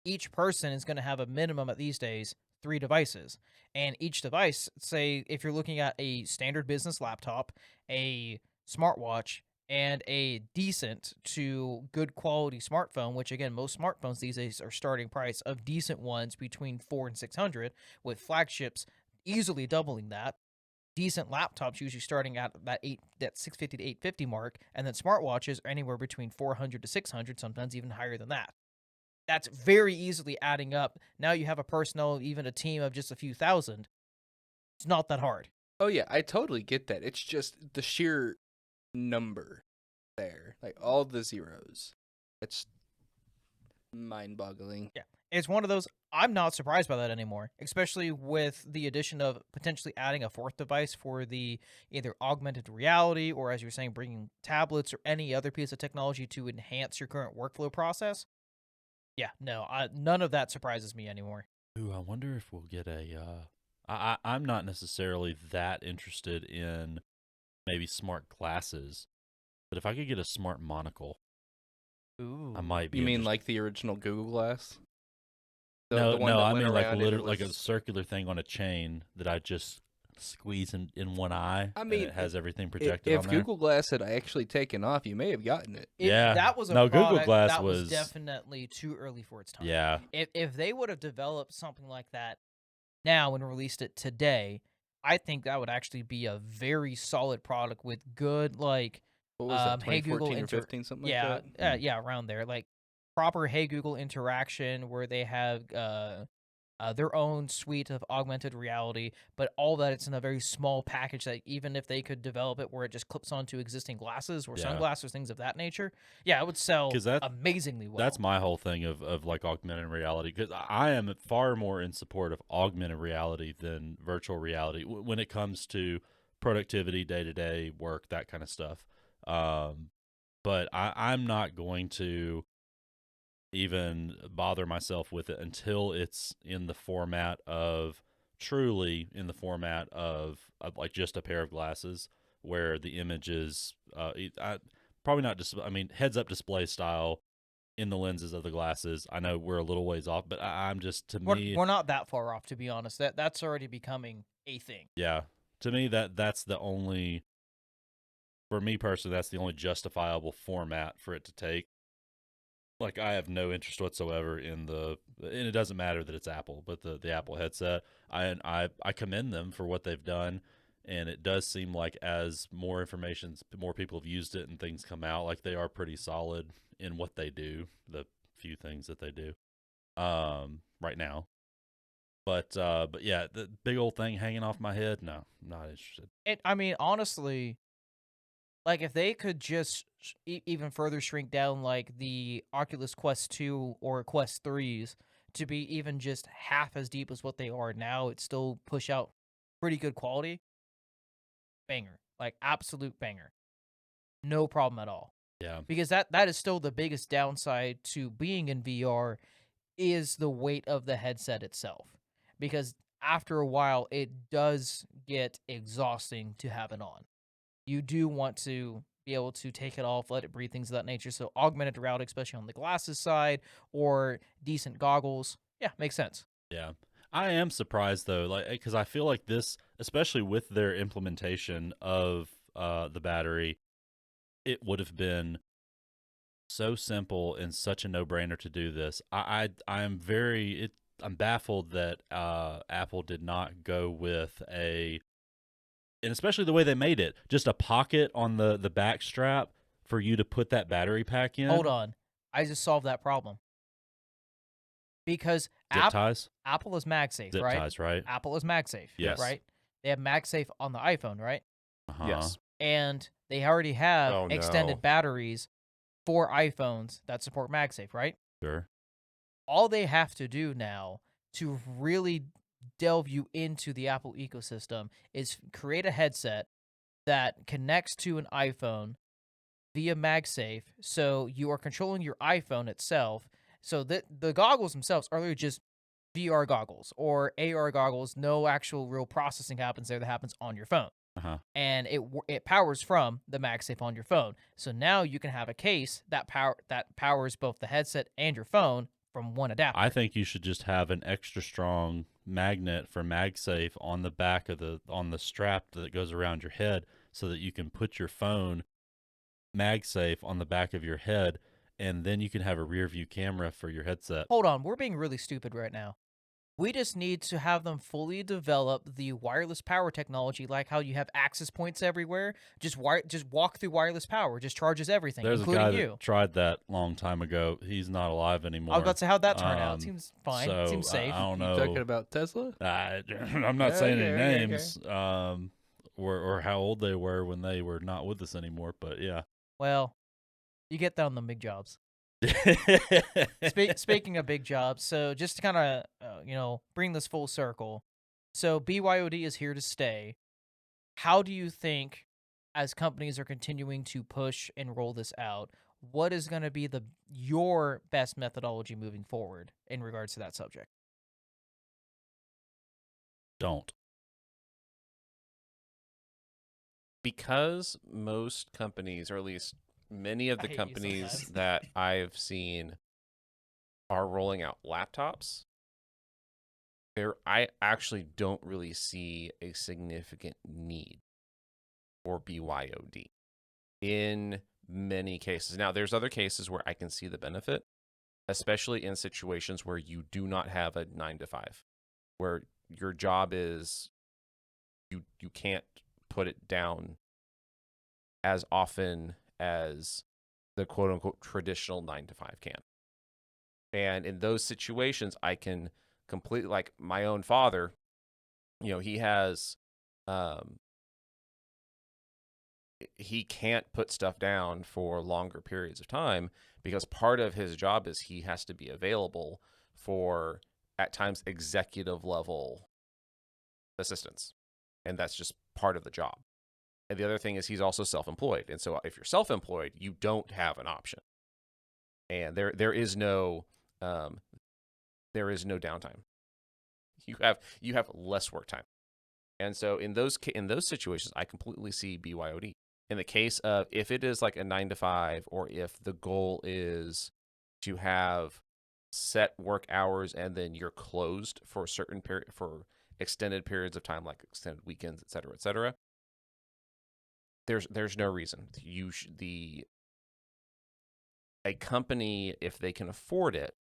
each person is going to have a minimum at these days 3 devices. And each device, say if you're looking at a standard business laptop, a smartwatch, and a decent to good quality smartphone, which again, most smartphones these days are starting price of decent ones between $400 and $600, with flagships easily doubling that. Decent laptops usually starting at that $650 to $850 mark, and then smartwatches are anywhere between $400 to $600, sometimes even higher than that. that's very easily adding up. Now you have a personnel, even a team of just a few thousand. It's not that hard. Oh yeah, I totally get that. It's just the sheer number there, like all the zeros. It's mind-boggling. Yeah. It's one of those, I'm not surprised by that anymore, especially with the addition of potentially adding a fourth device for the either augmented reality or, as you're saying, bringing tablets or any other piece of technology to enhance your current workflow process. Yeah, no, none of that surprises me anymore. Ooh, I wonder if we'll get a. I'm not necessarily that interested in maybe smart glasses, but if I could get a smart monocle, Ooh. I might be. You mean interested. like the original Google Glass? No, one no, that I went mean like around and literally it like a was- circular thing on a chain that I just squeeze in one eye. I and mean, it has everything I- projected If on there. Google Glass had actually taken off, you may have gotten it. Yeah. That was a No, Google product Glass that was was- definitely too early for its time. Yeah, If they would have developed something like that now and released it today, I think that would actually be a very solid product with good, like, What was that? Hey Google 2014 or 15, something yeah, like that. yeah, around there, like proper Hey Google interaction where they have their own suite of augmented reality, but all that it's in a very small package that even if they could develop it where it just clips onto existing glasses or Yeah. sunglasses, things of that nature, yeah, it would sell 'Cause that- amazingly well. that's my whole thing of like augmented reality, because I am far more in support of augmented reality than virtual reality when it comes to productivity, day-to-day work, that kind of stuff. But I'm not going to even bother myself with it until it's in the format of like just a pair of glasses where the image is probably not just, I mean, heads up display style in the lenses of the glasses. I know we're a little ways off, but I'm just, to me, We're not that far off, to be honest. That's already becoming a thing. yeah, to me that's the only, for me personally, that's the only justifiable format for it to take. Like, I have no interest whatsoever in and it doesn't matter that it's Apple, but the Apple headset, I commend them for what they've done, and it does seem like as more people have used it and things come out, like they are pretty solid in what they do, the few things that they do, right now. But yeah, the big old thing hanging off my head, no, I'm not interested. I mean, honestly, like if they could just even further shrink down like the Oculus Quest 2 or Quest 3s to be even just half as deep as what they are now, it still push out pretty good quality. Banger. Like absolute banger. No problem at all. Yeah, Because that is still the biggest downside to being in VR is the weight of the headset itself. Because after a while it does get exhausting to have it on. You do want to be able to take it off, let it breathe, things of that nature. So augmented reality, especially on the glasses side, or decent goggles, yeah, makes sense. yeah. I am surprised though, like, because I feel like this, especially with their implementation of the battery, it would have been so simple and such a no-brainer to do this. I'm baffled that Apple did not go with and especially the way they made it, just a pocket on the back strap for you to put that battery pack in. Hold on. I just solved that problem. Because Zip ties? Apple is MagSafe, Zip right? ties, right? Apple is MagSafe, Yes. right? They have MagSafe on the iPhone, right? Uh-huh. Yes. And they already have Oh, no. extended batteries for iPhones that support MagSafe, right? Sure. All they have to do now to really delve you into the Apple ecosystem is create a headset that connects to an iPhone via MagSafe, so you are controlling your iPhone itself. So the goggles themselves are literally just VR goggles or AR goggles. No actual real processing happens there. That happens on your phone. Uh-huh. And it powers from the MagSafe on your phone. So now you can have a case that powers both the headset and your phone from one adapter. I think you should just have an extra strong magnet for MagSafe on the back of on the strap that goes around your head, so that you can put your phone MagSafe on the back of your head, and then you can have a rear view camera for your headset. Hold on, we're being really stupid right now. We just need to have them fully develop the wireless power technology, like how you have access points everywhere. Just walk through wireless power. Just charges everything, There's a including guy you. that tried that long time ago. He's not alive anymore. I was about to say, how'd that turn out? Um, Seems fine. So Seems safe. I don't You know. talking about Tesla? I'm not saying any Okay, okay. names, or how old they were when they were not with us anymore. But yeah. Well, you get that on the big jobs. Speaking of big jobs, so just to kind of bring this full circle, so BYOD is here to stay. How do you think, as companies are continuing to push and roll this out, what is going to be your best methodology moving forward in regards to that subject? Don't. Because most companies, or at least many of I the hate you companies sometimes. that I've seen are rolling out laptops, I actually don't really see a significant need for BYOD in many cases. Now, there's other cases where I can see the benefit, especially in situations where you do not have a 9 to 5, where your job is you can't put it down as often as the quote unquote traditional 9 to 5 can. And in those situations, I can completely, like my own father, he has, he can't put stuff down for longer periods of time because part of his job is he has to be available for, at times, executive level assistance. And that's just part of the job. And the other thing is he's also self-employed. And so if you're self-employed, you don't have an option. And there is no downtime. You have less work time. And so in those situations, I completely see BYOD. In the case of if it is like a 9 to 5, or if the goal is to have set work hours and then you're closed for a certain period, for extended periods of time, like extended weekends, et cetera, there's no reason a company, if they can afford it,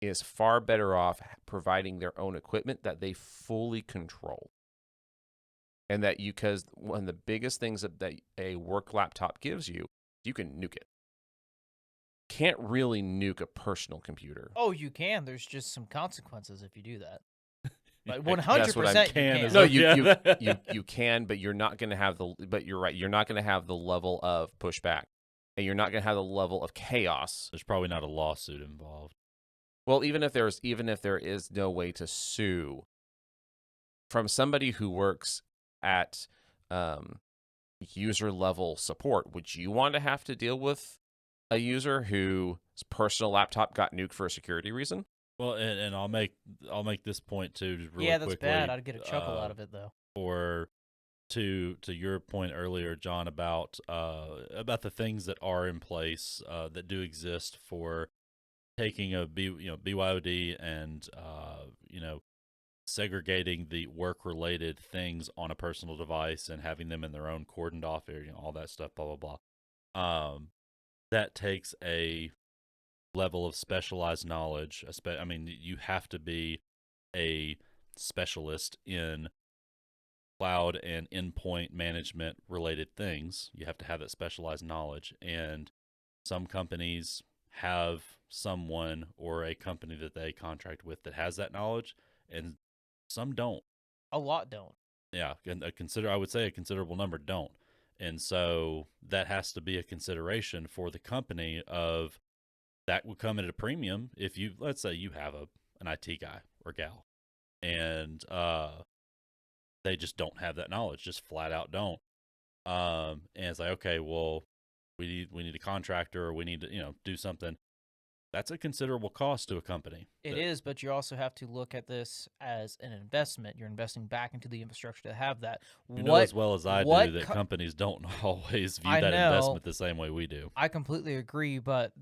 is far better off providing their own equipment that they fully control. And that because one of the biggest things that a work laptop gives you, you can nuke it. Can't really nuke a personal computer. Oh, you can. There's just some consequences if you do that. But That's what 100% you can can. is No, like- you can, but you're not going to have but you're right. You're not going to have the level of pushback, and you're not going to have the level of chaos. There's probably not a lawsuit involved. Well, even if there is no way to sue from somebody who works at user level support, would you want to have to deal with a user whose personal laptop got nuked for a security reason? Well, and I'll make this point too, just really Yeah, that's quickly. bad. I'd get a chuckle out of it though. Or to your point earlier, John, about the things that are in place that do exist for taking a BYOD and segregating the work related things on a personal device and having them in their own cordoned off area, all that stuff, blah blah blah. That takes a level of specialized knowledge. I mean, you have to be a specialist in cloud and endpoint management related things. You have to have that specialized knowledge, and some companies have someone or a company that they contract with that has that knowledge, and some don't. A lot don't. Yeah, and I would say a considerable number don't. And so that has to be a consideration for the company. Of that would come at a premium if let's say you have an IT guy or gal, and they just don't have that knowledge, just flat out don't. And it's like, okay, well, we need a contractor, or we need to do something. That's a considerable cost to a company. It is, but you also have to look at this as an investment. You're investing back into the infrastructure to have that. You know as well as I do that companies don't always view that investment the same way we do. I completely agree, but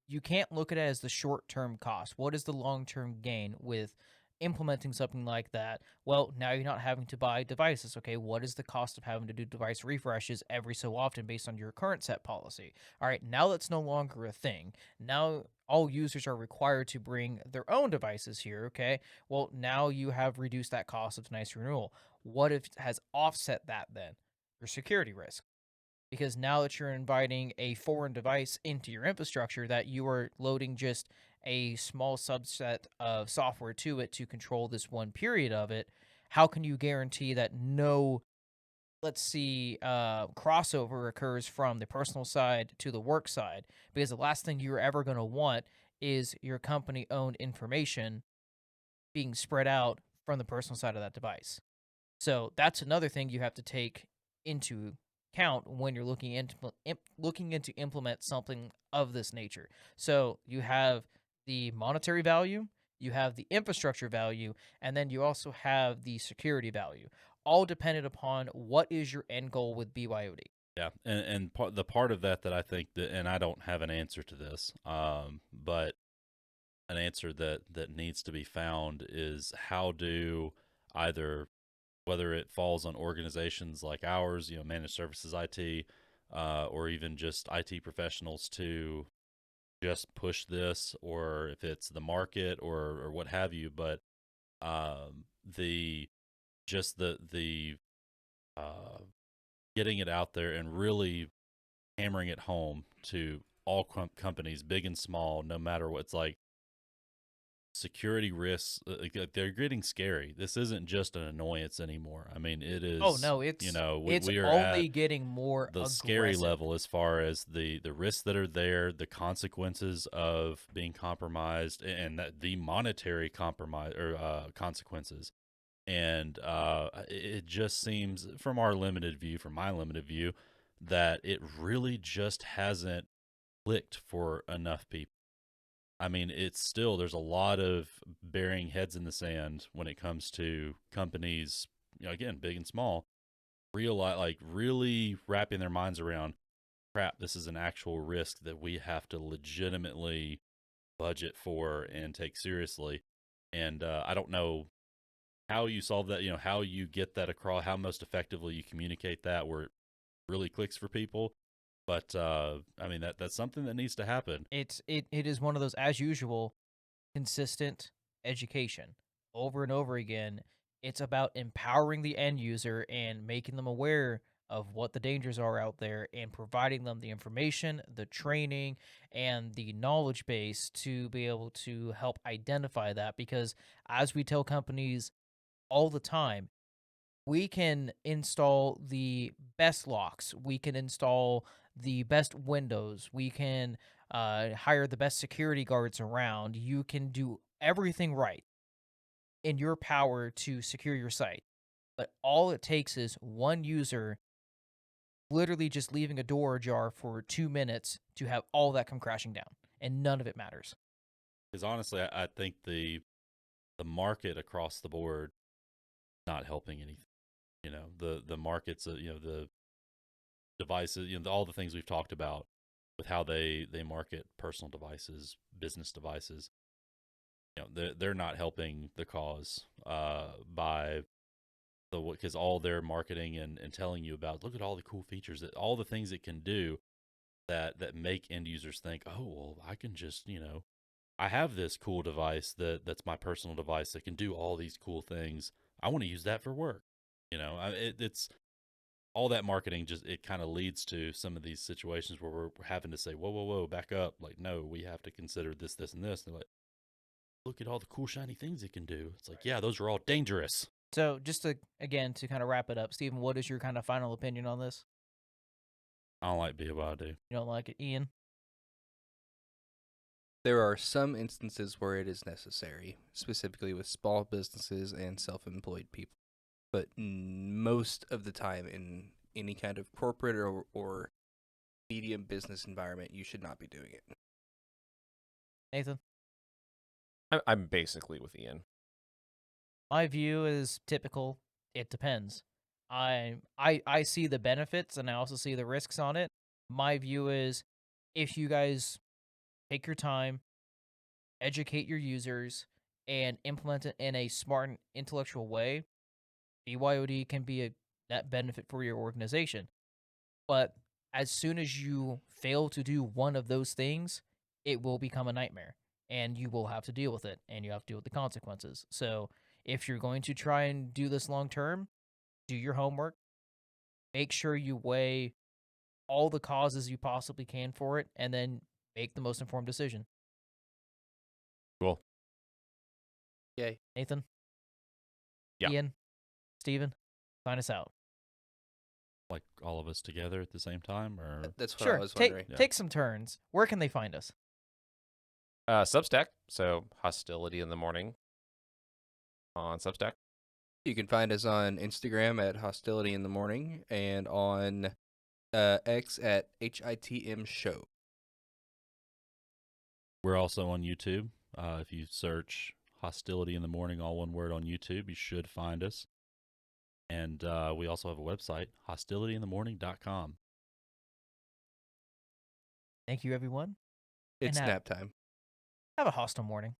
you can't look at it as the short-term cost. What is the long-term gain with implementing something like that? Well, now you're not having to buy devices. Okay, what is the cost of having to do device refreshes every so often based on your current set policy? All right, now that's no longer a thing. Now all users are required to bring their own devices here, okay? Well, now you have reduced that cost of nice renewal. What if it has offset that then? Your security risk. Because now that you're inviting a foreign device into your infrastructure, that you are loading just a small subset of software to it to control this one period of it, how can you guarantee that no, let's see, crossover occurs from the personal side to the work side? Because the last thing you're ever going to want is your company owned information being spread out from the personal side of that device. So that's another thing you have to take into account when you're looking into implement something of this nature. So you have the monetary value, you have the infrastructure value, and then you also have the security value, all dependent upon what is your end goal with BYOD. Yeah, and the part of that I think that, and I don't have an answer to this, but an answer that needs to be found is how do either, whether it falls on organizations like ours, managed services IT, or even just IT professionals to just push this, or if it's the market or what have you. But the just the getting it out there and really hammering it home to all companies, big and small, no matter what. It's like security risks, they're getting scary. This isn't just an annoyance anymore. I mean, it is. Oh no, it's we are only at getting more the aggressive. scary level as far as the risks that are there, the consequences of being compromised, and that the monetary compromise or consequences. And it just seems, from my limited view, that it really just hasn't clicked for enough people. I mean, it's still, there's a lot of burying heads in the sand when it comes to companies, again, big and small, really wrapping their minds around, crap, this is an actual risk that we have to legitimately budget for and take seriously. And I don't know how you solve that, how you get that across, how most effectively you communicate that where it really clicks for people. But I mean, that's something that needs to happen. It is one of those, as usual, consistent education over and over again. It's about empowering the end user and making them aware of what the dangers are out there and providing them the information, the training, and the knowledge base to be able to help identify that. Because as we tell companies all the time, we can install the best locks, we can install the best windows, we can hire the best security guards around. You can do everything right in your power to secure your site. But all it takes is one user literally just leaving a door ajar for 2 minutes to have all that come crashing down, and none of it matters. Because honestly, I think the market across the board not helping anything. The markets, the devices, all the things we've talked about with how they market personal devices, business devices. They're not helping the cause by because all their marketing and telling you about, look at all the cool features, that all the things it can do that make end users think, oh well, I can just I have this cool device that's my personal device that can do all these cool things. I want to use that for work. It's all that marketing, just it kind of leads to some of these situations where we're having to say, whoa, back up. Like, no, we have to consider this, this, and this. And they're like, look at all the cool shiny things it can do. It's like, yeah, those are all dangerous. So just to kind of wrap it up, Stephen, what is your kind of final opinion on this? I don't like BYOD. You don't like it, Ian? There are some instances where it is necessary, specifically with small businesses and self-employed people. But most of the time in any kind of corporate or medium business environment, you should not be doing it. Nathan? I'm basically with Ian. My view is typical. It depends. I see the benefits and I also see the risks on it. My view is, if you guys take your time, educate your users, and implement it in a smart and intellectual way, BYOD can be a net benefit for your organization. But as soon as you fail to do one of those things, it will become a nightmare, and you will have to deal with it, and you have to deal with the consequences. So if you're going to try and do this long term, do your homework. Make sure you weigh all the causes you possibly can for it, and then make the most informed decision. Cool. Yay. Nathan? Yeah. Ian? Steven? Sign us out. Like all of us together at the same time, or That's what I Sure, was take, wondering. Yeah. take some turns. Where can they find us? Substack. So Hostility in the Morning on Substack. You can find us on Instagram at Hostility in the Morning and on X at HITM Show. we're also on YouTube. If you search Hostility in the Morning, all one word on YouTube, you should find us. And we also have a website, hostilityinthemorning.com. Thank you, everyone. It's And nap time. have a hostile morning.